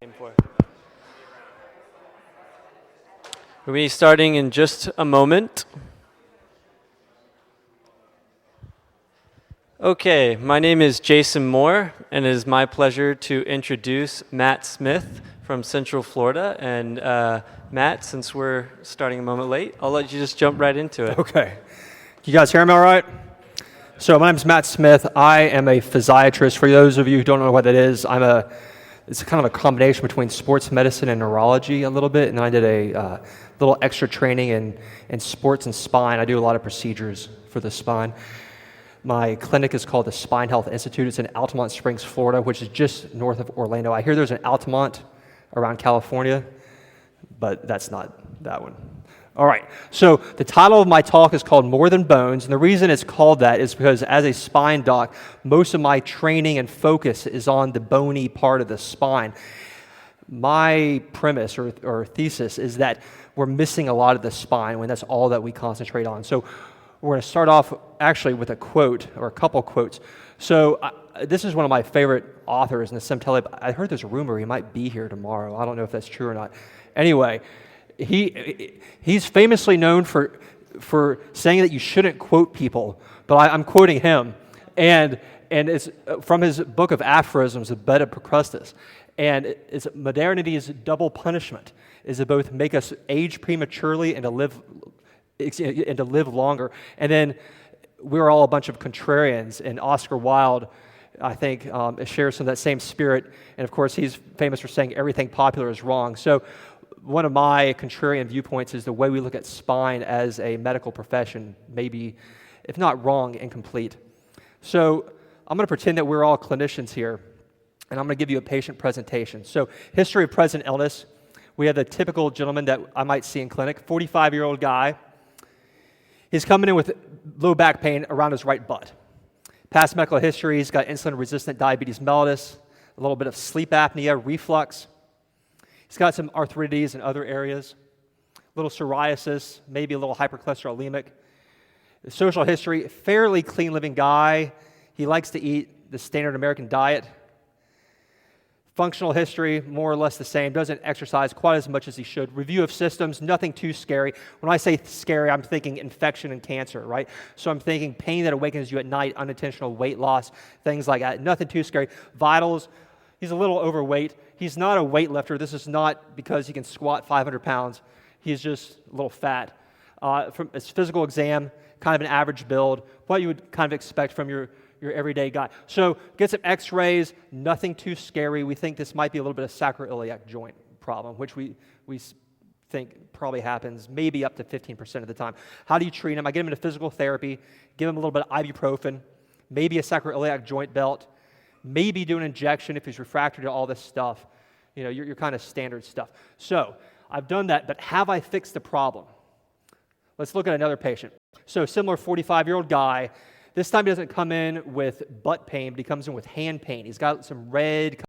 We'll be starting in just a moment. Okay, my name is Jason Moore, and it is my pleasure to introduce Matt Smith from Central Florida. And Matt, since we're starting a moment late, I'll let you just jump right into it. Okay. You guys hear me all right? So my name's Matt Smith. I am a physiatrist. For those of you who don't know what that is, it's kind of a combination between sports medicine and neurology a little bit, and I did a little extra training in sports and spine. I do a lot of procedures for the spine. My clinic is called the Spine Health Institute. It's in Altamont Springs, Florida, which is just north of Orlando. I hear there's an Altamont around California, but that's not that one. All right, so the title of my talk is called More Than Bones, and the reason it's called that is because as a spine doc, most of my training and focus is on the bony part of the spine. My premise or thesis is that we're missing a lot of the spine when that's all that we concentrate on. So we're going to start off actually with a quote or a couple quotes. So this is one of my favorite authors, Nassim. I heard there's a rumor he might be here tomorrow. I don't know if that's true or not. Anyway, he's famously known for saying that you shouldn't quote people, but I'm quoting him, and it's from his book of aphorisms, The Bed of Procrustes, and it's modernity's double punishment is to both make us age prematurely and to live longer, and then we're all a bunch of contrarians, and Oscar Wilde, I think, shares some of that same spirit, and of course he's famous for saying everything popular is wrong. So one of my contrarian viewpoints is the way we look at spine as a medical profession, maybe, if not wrong, incomplete. So I'm going to pretend that we're all clinicians here, and I'm going to give you a patient presentation. So history of present illness. We have the typical gentleman that I might see in clinic, 45-year-old guy. He's coming in with low back pain around his right butt. Past medical history, he's got insulin-resistant diabetes mellitus, a little bit of sleep apnea, reflux. He's got some arthritis in other areas, a little psoriasis, maybe a little hypercholesterolemic. The social history, fairly clean living guy. He likes to eat the standard American diet. Functional history, more or less the same, doesn't exercise quite as much as he should. Review of systems, nothing too scary. When I say scary, I'm thinking infection and cancer, right? So I'm thinking pain that awakens you at night, unintentional weight loss, things like that. Nothing too scary. Vitals, he's a little overweight. He's not a weightlifter. This is not because he can squat 500 pounds. He's just a little fat. From his physical exam, kind of an average build, what you would kind of expect from your everyday guy. So get some x-rays, nothing too scary. We think this might be a little bit of sacroiliac joint problem, which we think probably happens maybe up to 15% of the time. How do you treat him? I get him into physical therapy, give him a little bit of ibuprofen, maybe a sacroiliac joint belt, maybe do an injection if he's refractory to all this stuff. You know, your kind of standard stuff. So I've done that, but have I fixed the problem? Let's look at another patient. So similar 45-year-old guy. This time he doesn't come in with butt pain, but he comes in with hand pain. He's got some red